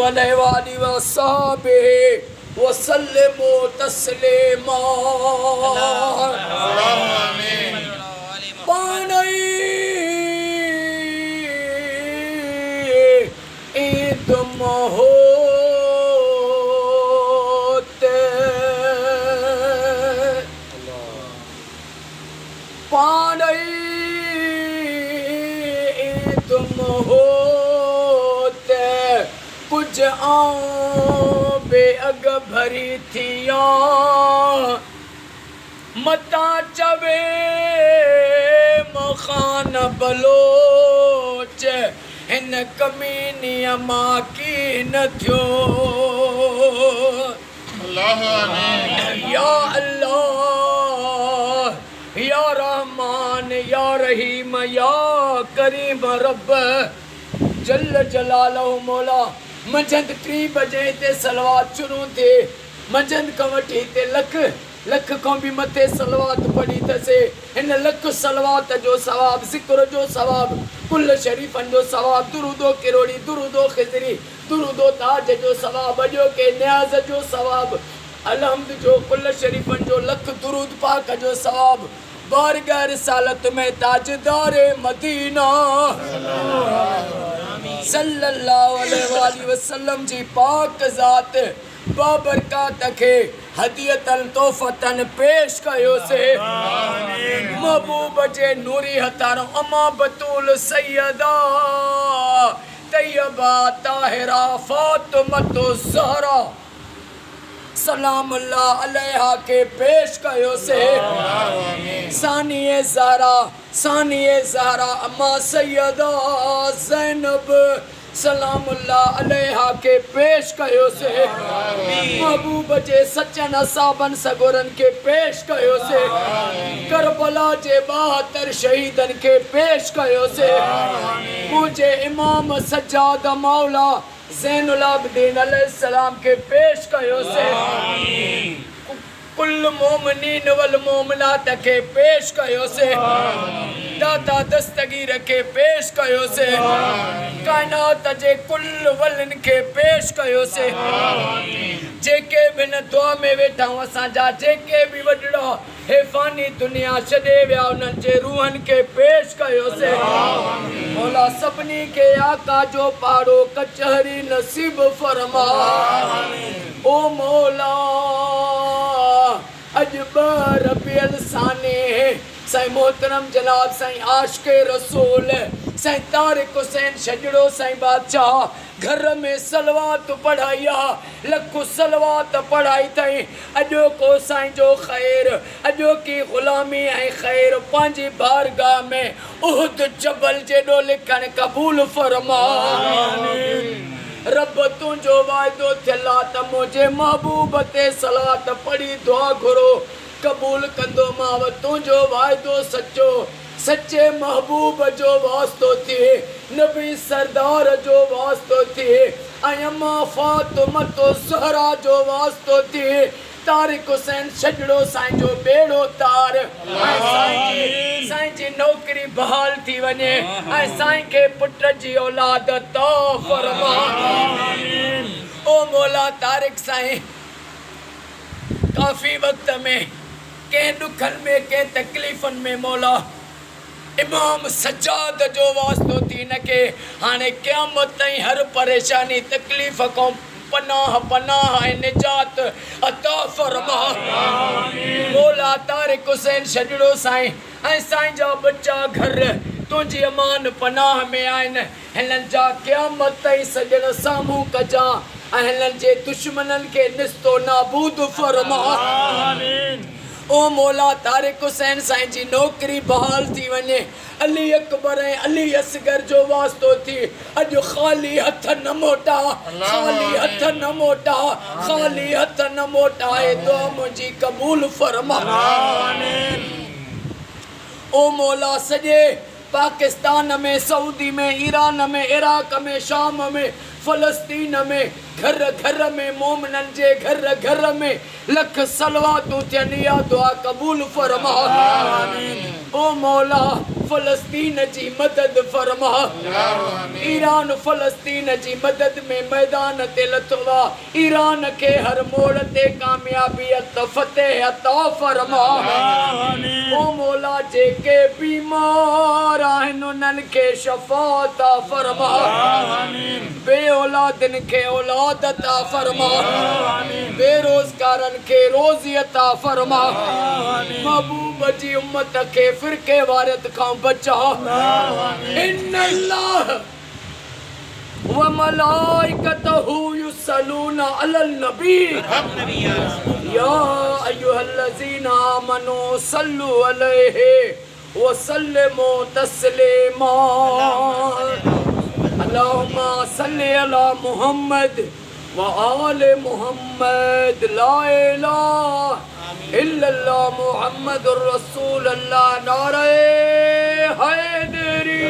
अलैहि वसल्लम वसल्लिमु तस्लीमा। पानी ईद होते पानी ईद होते कुछ बे अग भरी थिया मता चवे मखान बलोच हिन कमीनिया मां की न थियो। अल्लाह आमीन। या अल्लाह या रहमान या रहीम या करीम रब जल जलालहु मौला। मंझंदि 3 बजे ते सलवात शुरू थे। मंझंदि खां वठी ते लख खां भी मथे सलवात पढ़ी थसे। इन लख सलवात जो सवाब, ज़िक्र जो सवाब, कुल शरीफन जो सवाब, दुरूदो किरोड़ी, दुरूदो खिजरी, दुरूदो ताज जो सवाब, अजो के न्याज जो सवाब, अलहम्द जो कुल शरीफन जो लख दुरूद पाक जो सवाब, बारगाह रिसालत में ताजदार मदीना सल्लल्लाहु अलैहि वसल्लम जी पाक ज़ात बाबरकात खे हदियतन तोहफ़तन पेश कयो से। महबूब जे नूरी हथारो अमा बतूल सैयदा तैयबा ताहिरा फातिमतो ज़हरा सलाम अल्लाह अलैहा के पेश कयो से। सानिए ज़हरा अम्मा सैयदा ज़ैनब सलाम अल्लाह अलैहा के पेश कयो से। महबूब जे सचन असाबन सगोरन के पेश कयो से। करबला जे 72 शहीदन के पेश कयो से। मुझे इमाम सज्जाद मौला ज़ैनुल आबिदीन अलैहिस्सलाम के पेश कयो से। कुल मोमिनीन वल मोमिनात के पेश कयो से। दाता दस्तगीर के पेश कयो से। कायनात जे कुल वलन के पेश कयो से। जेके बिन दुआ में वेठा असां जा जेके भी वडड़ा हे फानी दुनिया छॾे विया उन्हनि जे रूहन के पेश कयो से। मौला सभिनी के आका जो पाड़ो कचहरी नसीब फरमा। ओ मौला अजबर रबियल साने साईं मोहतरम जनाब साईं आशिक़े रसूल साईं तारिक हुसैन छजड़ो साईं बादशाह घर में सलवात पढ़ाया लखु सलवात पढ़ाई थई। अजो को साईं जो खैर अजो की गुलामी ऐं खैर पंहिंजी बारगाह में उहद जबल जेॾो लिखण कबूल फरमा। रब तुंहिंजो वाइदो थियल आहे त मुंहिंजे महबूब ते सलात पढ़ी दुआ घुरो कबूल कंदो मां। तुंहिंजो वाइदो सचो सच्चे महबूब जो वास्तो थिए नबी सरदार जो वास्तो थिए ऐं अम्मा फातिमतो ज़हरा जो वास्तो थिए। तारिक हुसैन छजड़ो साईं जो बेड़ो तार साईं जी नौकरी बहाल थी वञे ऐं साईं खे पुट जी औलाद अता फरमा। ओ मौला तारिक साईं काफ़ी वक्त में कंहिं ॾुखनि में कंहिं तकलीफ़ुनि में मौला इमाम सज्जाद जो वास्तो थी न के हाणे क़यामत ताईं हर परेशानी तकलीफ़ खां पनाह ऐं निजात अता फरमा। मौला तारिक हुसैन छजड़ो साईं ऐं साईं जा बच्चा घर तुंहिंजी अमान पनाह में आहिनि। हिननि जा क़यामत ताईं सॼण साम्हूं कजां ऐं हिननि जे दुश्मननि खे निस्तो नाबूद फरमा। ओ मौला तारिक हुसैन साईं जी नौकरी बहाल थी वञे। अली अकबर ऐं अली असगर जो वास्तो थी अॼु ख़ाली हथ न मोटा ख़ाली हथ न मोटा ख़ाली हथ न मोटा ए दुआ मुंहिंजी कबूल फरमा। ओ मौला सॼे पाकिस्तान में सऊदी में ईरान में इराक में शाम में फ़लस्तीन में घर घर में मोमिननि जे घर घर में लख सलवातूं थियनि या दुआ कबूल फरमा। ओ मौला फ़लस्तीन जी मदद फरमा। ईरान फ़लस्तीन जी मदद में मैदान ते लथो वा। ईरान के हर मोड़ ते कामयाबी फतेह अता फरमा। ओ मौला जेके बीमार आहिनि उन्हनि खे शफ़ा अता फरमा। बे औलादन खे औलाद अता फरमा। बेरोज़गारनि खे रोज़ी अता फरमा। महबूब जी उम्मत खे फ़िरके वारियत खां बचा। इन्नल्लाह व मलाइकतहू युसल्लूना अलल नबी या अय्युहल्लज़ीना आमनू सल्लु अलैहि व सल्लिमू तस्लीमा। अल्लाहुम्मा सल्लि अला मुहम्मद व आले मुहम्मद। ला इलाहा इल्लल्लाह मुहम्मदुर रसूलुल्लाह। नारे हैदरी।